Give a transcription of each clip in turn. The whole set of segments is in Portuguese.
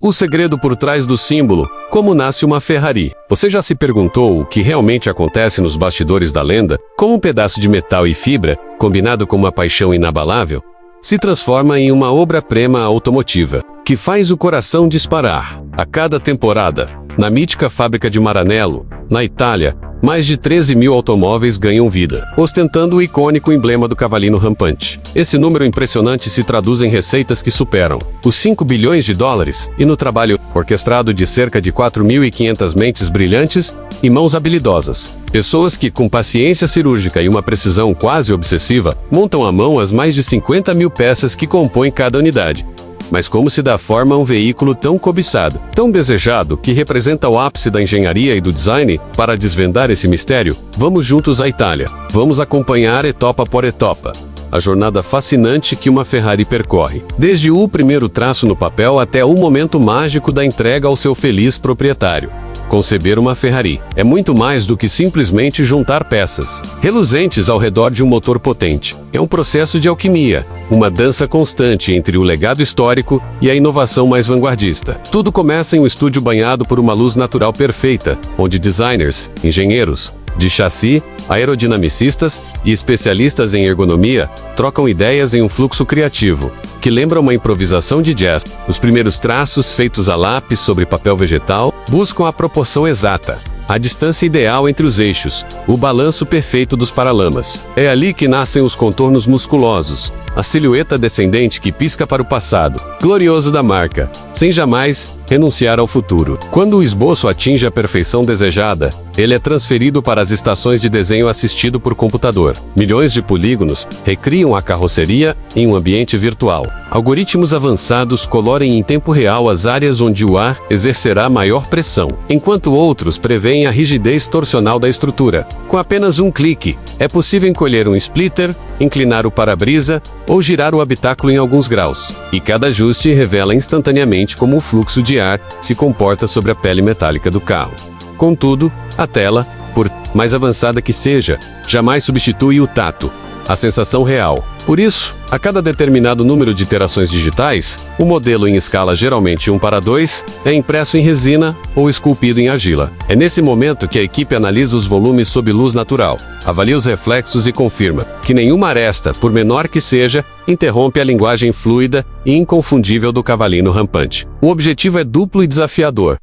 O segredo por trás do símbolo, como nasce uma Ferrari. Você já se perguntou o que realmente acontece nos bastidores da lenda? Como um pedaço de metal e fibra, combinado com uma paixão inabalável, se transforma em uma obra-prima automotiva, que faz o coração disparar. A cada temporada, na mítica fábrica de Maranello, na Itália, mais de 13 mil automóveis ganham vida, ostentando o icônico emblema do cavalinho rampante. Esse número impressionante se traduz em receitas que superam os 5 bilhões de dólares e no trabalho orquestrado de cerca de 4.500 mentes brilhantes e mãos habilidosas. Pessoas que, com paciência cirúrgica e uma precisão quase obsessiva, montam à mão as mais de 50 mil peças que compõem cada unidade. Mas como se dá forma a um veículo tão cobiçado, tão desejado, que representa o ápice da engenharia e do design? Para desvendar esse mistério, vamos juntos à Itália. Vamos acompanhar etapa por etapa a jornada fascinante que uma Ferrari percorre, desde o primeiro traço no papel até o momento mágico da entrega ao seu feliz proprietário. Conceber uma Ferrari é muito mais do que simplesmente juntar peças reluzentes ao redor de um motor potente. É um processo de alquimia, uma dança constante entre o legado histórico e a inovação mais vanguardista. Tudo começa em um estúdio banhado por uma luz natural perfeita, onde designers, engenheiros de chassi, aerodinamicistas e especialistas em ergonomia trocam ideias em um fluxo criativo que lembra uma improvisação de jazz. Os primeiros traços, feitos a lápis sobre papel vegetal, buscam a proporção exata, a distância ideal entre os eixos, o balanço perfeito dos paralamas. É ali que nascem os contornos musculosos, a silhueta descendente que pisca para o passado glorioso da marca, sem jamais renunciar ao futuro. Quando o esboço atinge a perfeição desejada, ele é transferido para as estações de desenho assistido por computador. Milhões de polígonos recriam a carroceria em um ambiente virtual. Algoritmos avançados colorem em tempo real as áreas onde o ar exercerá maior pressão, enquanto outros preveem a rigidez torsional da estrutura. Com apenas um clique, é possível encolher um splitter, inclinar o para-brisa ou girar o habitáculo em alguns graus. E cada ajuste revela instantaneamente como o fluxo de ar se comporta sobre a pele metálica do carro. Contudo, a tela, por mais avançada que seja, jamais substitui o tato, a sensação real. Por isso, a cada determinado número de iterações digitais, o modelo em escala geralmente 1:2 é impresso em resina ou esculpido em argila. É nesse momento que a equipe analisa os volumes sob luz natural, avalia os reflexos e confirma que nenhuma aresta, por menor que seja, interrompe a linguagem fluida e inconfundível do cavalinho rampante. O objetivo é duplo e desafiador: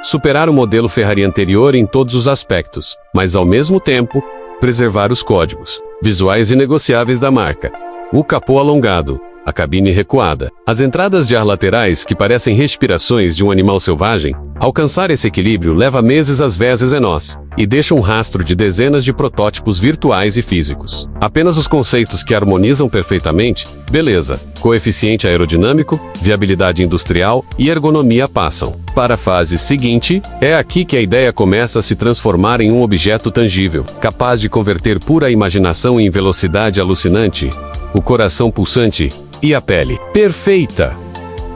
superar o modelo Ferrari anterior em todos os aspectos, mas ao mesmo tempo, preservar os códigos visuais inegociáveis da marca. O capô alongado, a cabine recuada, as entradas de ar laterais que parecem respirações de um animal selvagem. Alcançar esse equilíbrio leva meses às vezes em nós, e deixa um rastro de dezenas de protótipos virtuais e físicos. Apenas os conceitos que harmonizam perfeitamente, beleza, coeficiente aerodinâmico, viabilidade industrial e ergonomia passam para a fase seguinte. É aqui que a ideia começa a se transformar em um objeto tangível, capaz de converter pura imaginação em velocidade alucinante, o coração pulsante e a pele perfeita.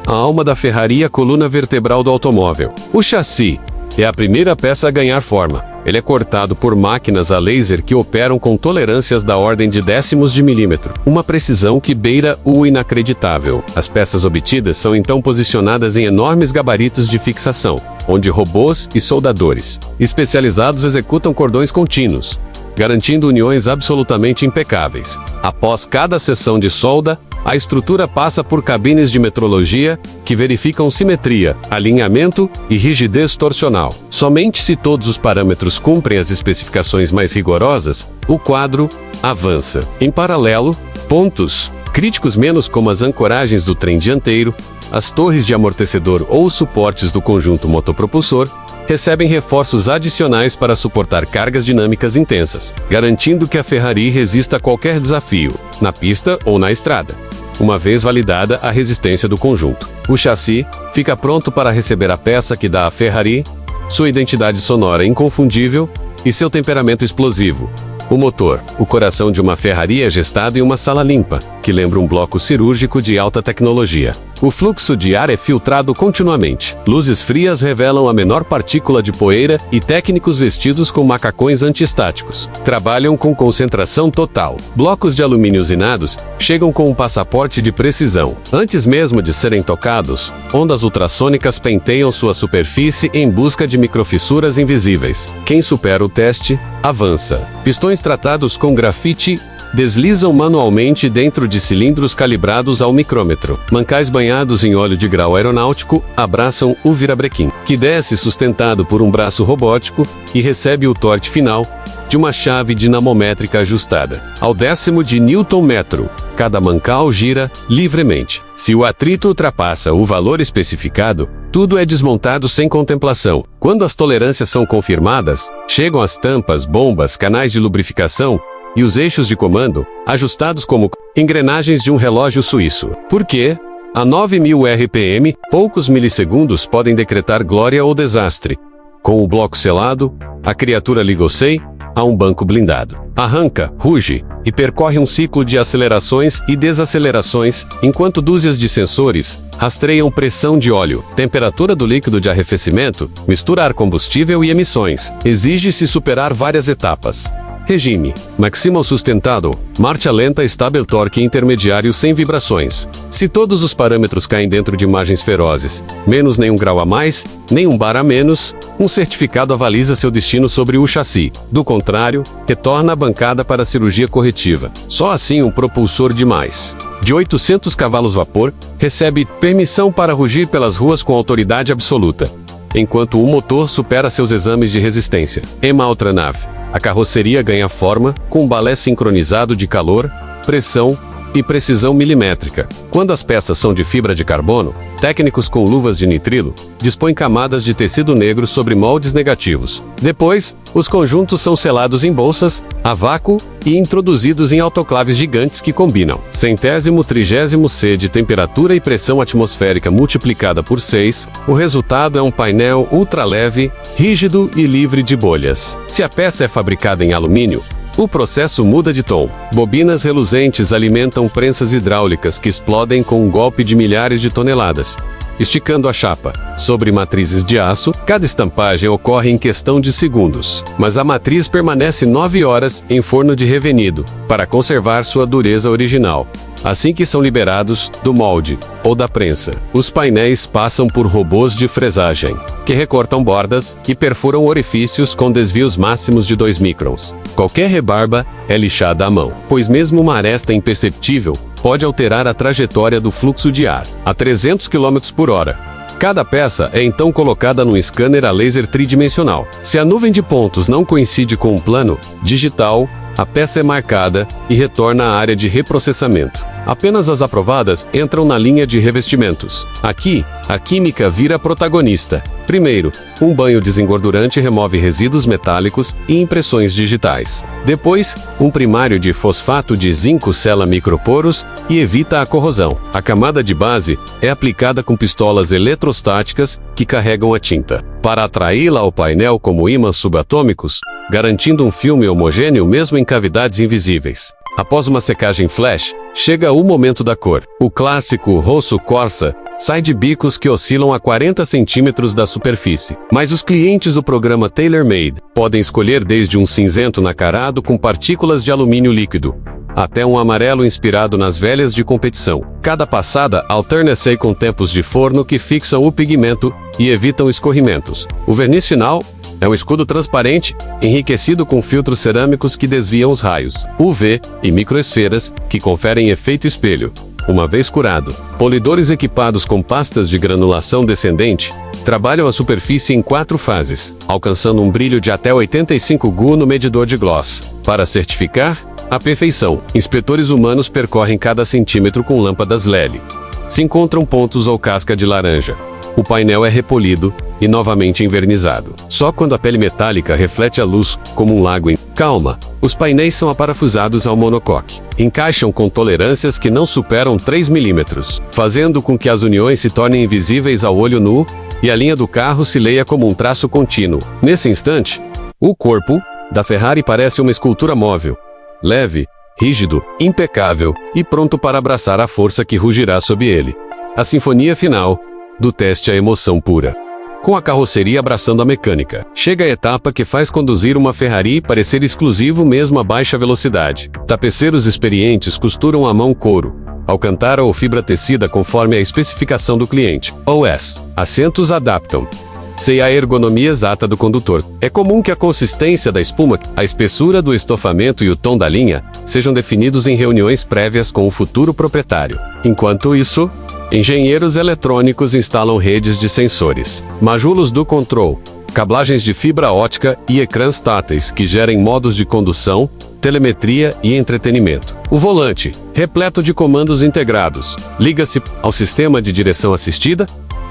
A alma da Ferrari e a coluna vertebral do automóvel. O chassi é a primeira peça a ganhar forma. Ele é cortado por máquinas a laser que operam com tolerâncias da ordem de décimos de milímetro, uma precisão que beira o inacreditável. As peças obtidas são então posicionadas em enormes gabaritos de fixação, onde robôs e soldadores especializados executam cordões contínuos, garantindo uniões absolutamente impecáveis. Após cada sessão de solda, a estrutura passa por cabines de metrologia que verificam simetria, alinhamento e rigidez torsional. Somente se todos os parâmetros cumprem as especificações mais rigorosas, o quadro avança. Em paralelo, pontos críticos menos como as ancoragens do trem dianteiro, as torres de amortecedor ou os suportes do conjunto motopropulsor recebem reforços adicionais para suportar cargas dinâmicas intensas, garantindo que a Ferrari resista a qualquer desafio, na pista ou na estrada. Uma vez validada a resistência do conjunto, o chassi fica pronto para receber a peça que dá à Ferrari sua identidade sonora inconfundível e seu temperamento explosivo. O motor, o coração de uma Ferrari, é gestado em uma sala limpa, que lembra um bloco cirúrgico de alta tecnologia. O fluxo de ar é filtrado continuamente. Luzes frias revelam a menor partícula de poeira e técnicos vestidos com macacões antiestáticos trabalham com concentração total. Blocos de alumínio usinados chegam com um passaporte de precisão. Antes mesmo de serem tocados, ondas ultrassônicas penteiam sua superfície em busca de microfissuras invisíveis. Quem supera o teste, avança. Pistões tratados com grafite deslizam manualmente dentro de cilindros calibrados ao micrômetro. Mancais banhados em óleo de grau aeronáutico abraçam o virabrequim, que desce sustentado por um braço robótico e recebe o torque final de uma chave dinamométrica ajustada. Ao décimo de Newton-metro, cada mancal gira livremente. Se o atrito ultrapassa o valor especificado, tudo é desmontado sem contemplação. Quando as tolerâncias são confirmadas, chegam as tampas, bombas, canais de lubrificação e os eixos de comando, ajustados como engrenagens de um relógio suíço. Porque, a 9.000 RPM, poucos milissegundos podem decretar glória ou desastre. Com o bloco selado, a criatura liga-se a um banco blindado. Arranca, ruge e percorre um ciclo de acelerações e desacelerações, enquanto dúzias de sensores rastreiam pressão de óleo, temperatura do líquido de arrefecimento, misturar combustível e emissões. Exige-se superar várias etapas. Regime: Maximal sustentado, marcha lenta, estável, torque intermediário sem vibrações. Se todos os parâmetros caem dentro de margens ferozes, menos nenhum grau a mais, nem um bar a menos, um certificado avaliza seu destino sobre o chassi. Do contrário, retorna à bancada para a cirurgia corretiva. Só assim um propulsor de mais de 800 cavalos vapor recebe permissão para rugir pelas ruas com autoridade absoluta, enquanto o motor supera seus exames de resistência. Uma outra nave. A carroceria ganha forma com um balé sincronizado de calor, pressão e precisão milimétrica. Quando as peças são de fibra de carbono, técnicos com luvas de nitrilo dispõem camadas de tecido negro sobre moldes negativos. Depois, os conjuntos são selados em bolsas, a vácuo e introduzidos em autoclaves gigantes que combinam 130° C de temperatura e pressão atmosférica multiplicada por 6. O resultado é um painel ultraleve, rígido e livre de bolhas. Se a peça é fabricada em alumínio, o processo muda de tom. Bobinas reluzentes alimentam prensas hidráulicas que explodem com um golpe de milhares de toneladas, esticando a chapa. Sobre matrizes de aço, cada estampagem ocorre em questão de segundos, mas a matriz permanece 9 horas em forno de revenido, para conservar sua dureza original. Assim que são liberados do molde ou da prensa, os painéis passam por robôs de fresagem, que recortam bordas e perfuram orifícios com desvios máximos de 2 microns. Qualquer rebarba é lixada à mão, pois mesmo uma aresta imperceptível pode alterar a trajetória do fluxo de ar a 300 km por hora. Cada peça é então colocada num scanner a laser tridimensional. Se a nuvem de pontos não coincide com um plano digital, a peça é marcada e retorna à área de reprocessamento. Apenas as aprovadas entram na linha de revestimentos. Aqui, a química vira protagonista. Primeiro, um banho desengordurante remove resíduos metálicos e impressões digitais. Depois, um primário de fosfato de zinco sela microporos e evita a corrosão. A camada de base é aplicada com pistolas eletrostáticas que carregam a tinta, para atraí-la ao painel como ímãs subatômicos, garantindo um filme homogêneo mesmo em cavidades invisíveis. Após uma secagem flash, chega o momento da cor. O clássico rosso Corsa sai de bicos que oscilam a 40 centímetros da superfície. Mas os clientes do programa TaylorMade podem escolher desde um cinzento nacarado com partículas de alumínio líquido, até um amarelo inspirado nas velhas de competição. Cada passada alterna-se com tempos de forno que fixam o pigmento e evitam escorrimentos. O verniz final é um escudo transparente, enriquecido com filtros cerâmicos que desviam os raios UV e microesferas, que conferem efeito espelho. Uma vez curado, polidores equipados com pastas de granulação descendente trabalham a superfície em 4 fases, alcançando um brilho de até 85 GU no medidor de gloss. Para certificar a perfeição, inspetores humanos percorrem cada centímetro com lâmpadas LED. Se encontram pontos ou casca de laranja, o painel é repolido e novamente envernizado. Só quando a pele metálica reflete a luz, como um lago em calma, os painéis são aparafusados ao monocoque. Encaixam com tolerâncias que não superam 3 milímetros, fazendo com que as uniões se tornem invisíveis ao olho nu e a linha do carro se leia como um traço contínuo. Nesse instante, o corpo da Ferrari parece uma escultura móvel, leve, rígido, impecável e pronto para abraçar a força que rugirá sob ele. a sinfonia final do teste à emoção pura. Com a carroceria abraçando a mecânica, chega a etapa que faz conduzir uma Ferrari parecer exclusivo mesmo a baixa velocidade. Tapeceiros experientes costuram à mão couro, alcântara ou fibra tecida conforme a especificação do cliente. OS. Assentos adaptam-se à ergonomia exata do condutor. É comum que a consistência da espuma, a espessura do estofamento e o tom da linha sejam definidos em reuniões prévias com o futuro proprietário. Enquanto isso, engenheiros eletrônicos instalam redes de sensores, majulos do control, cablagens de fibra ótica e ecrãs táteis que gerem modos de condução, telemetria e entretenimento. O volante, repleto de comandos integrados, liga-se ao sistema de direção assistida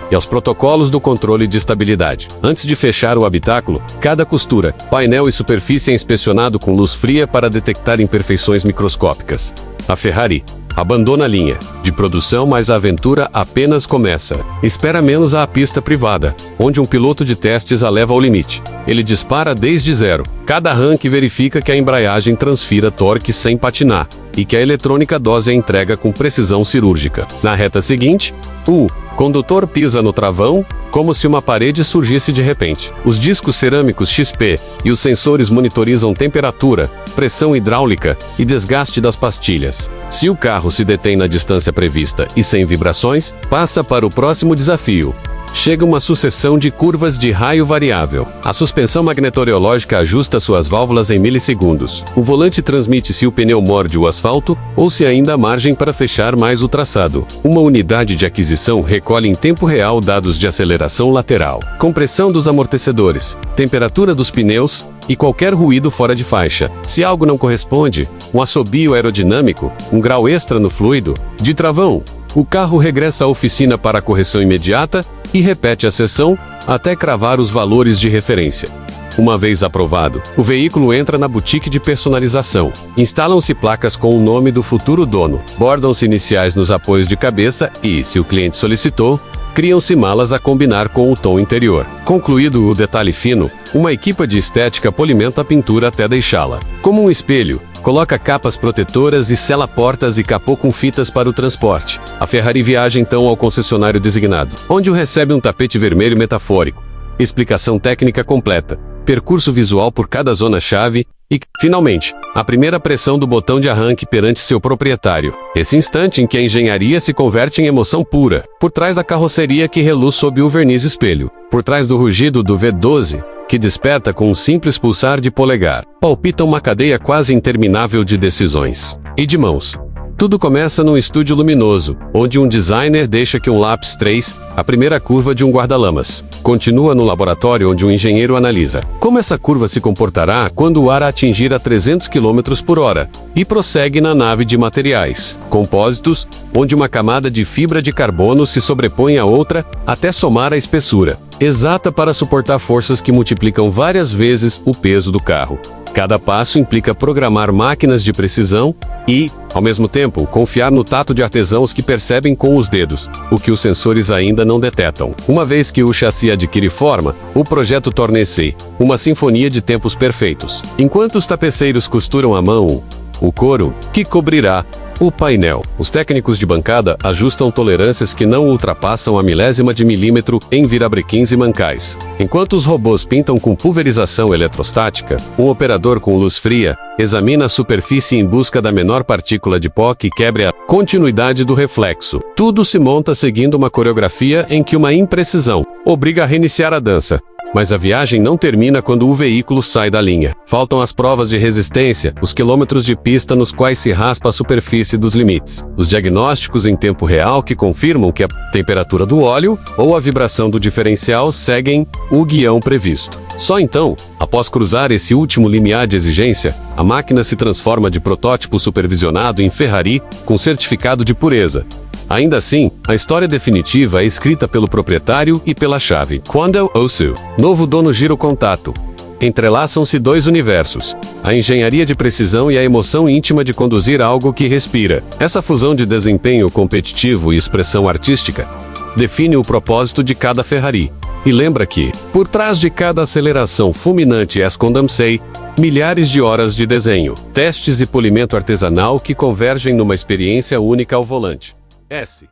e aos protocolos do controle de estabilidade. Antes de fechar o habitáculo, cada costura, painel e superfície é inspecionado com luz fria para detectar imperfeições microscópicas. A Ferrari abandona a linha de produção, mas a aventura apenas começa. Espera menos à pista privada, onde um piloto de testes a leva ao limite. Ele dispara desde zero. Cada arranque verifica que a embreagem transfira torque sem patinar e que a eletrônica dose a entrega com precisão cirúrgica. Na reta seguinte, o condutor pisa no travão como se uma parede surgisse de repente. Os discos cerâmicos XP e os sensores monitorizam temperatura, pressão hidráulica e desgaste das pastilhas. Se o carro se detém na distância prevista e sem vibrações, passa para o próximo desafio. Chega uma sucessão de curvas de raio variável. A suspensão magnetorreológica ajusta suas válvulas em milissegundos. O volante transmite se o pneu morde o asfalto ou se ainda há margem para fechar mais o traçado. Uma unidade de aquisição recolhe em tempo real dados de aceleração lateral, compressão dos amortecedores, temperatura dos pneus e qualquer ruído fora de faixa. Se algo não corresponde, um assobio aerodinâmico, um grau extra no fluido de travão, o carro regressa à oficina para a correção imediata e repete a sessão até cravar os valores de referência. Uma vez aprovado, o veículo entra na boutique de personalização. Instalam-se placas com o nome do futuro dono, bordam-se iniciais nos apoios de cabeça e, se o cliente solicitou, criam-se malas a combinar com o tom interior. Concluído o detalhe fino, uma equipe de estética polimenta a pintura até deixá-la como um espelho. Coloca capas protetoras e sela portas e capô com fitas para o transporte. A Ferrari viaja então ao concessionário designado, onde o recebe um tapete vermelho metafórico, explicação técnica completa, percurso visual por cada zona-chave e, finalmente, a primeira pressão do botão de arranque perante seu proprietário. Esse instante em que a engenharia se converte em emoção pura, por trás da carroceria que reluz sob o verniz espelho, por trás do rugido do V12, que desperta com um simples pulsar de polegar, palpita uma cadeia quase interminável de decisões e de mãos. Tudo começa num estúdio luminoso, onde um designer deixa que um lápis 3, a primeira curva de um guarda-lamas. Continua no laboratório, onde um engenheiro analisa como essa curva se comportará quando o ar atingir a 300 km por hora, e prossegue na nave de materiais compósitos, onde uma camada de fibra de carbono se sobrepõe à outra até somar a espessura exata para suportar forças que multiplicam várias vezes o peso do carro. Cada passo implica programar máquinas de precisão e, ao mesmo tempo, confiar no tato de artesãos que percebem com os dedos o que os sensores ainda não detectam. Uma vez que o chassi adquire forma, o projeto torna-se uma sinfonia de tempos perfeitos. Enquanto os tapeceiros costuram à mão o couro que cobrirá o painel, os técnicos de bancada ajustam tolerâncias que não ultrapassam a milésima de milímetro em virabrequins e mancais. Enquanto os robôs pintam com pulverização eletrostática, um operador com luz fria examina a superfície em busca da menor partícula de pó que quebre a continuidade do reflexo. Tudo se monta seguindo uma coreografia em que uma imprecisão obriga a reiniciar a dança. Mas a viagem não termina quando o veículo sai da linha. Faltam as provas de resistência, os quilômetros de pista nos quais se raspa a superfície dos limites, os diagnósticos em tempo real que confirmam que a temperatura do óleo ou a vibração do diferencial seguem o guião previsto. Só então, após cruzar esse último limiar de exigência, a máquina se transforma de protótipo supervisionado em Ferrari com certificado de pureza. Ainda assim, a história definitiva é escrita pelo proprietário e pela chave. Quando o seu novo dono gira o contato, entrelaçam-se dois universos, a engenharia de precisão e a emoção íntima de conduzir algo que respira. Essa fusão de desempenho competitivo e expressão artística define o propósito de cada Ferrari. E lembra que, por trás de cada aceleração fulminante escondam-se milhares de horas de desenho, testes e polimento artesanal que convergem numa experiência única ao volante. S.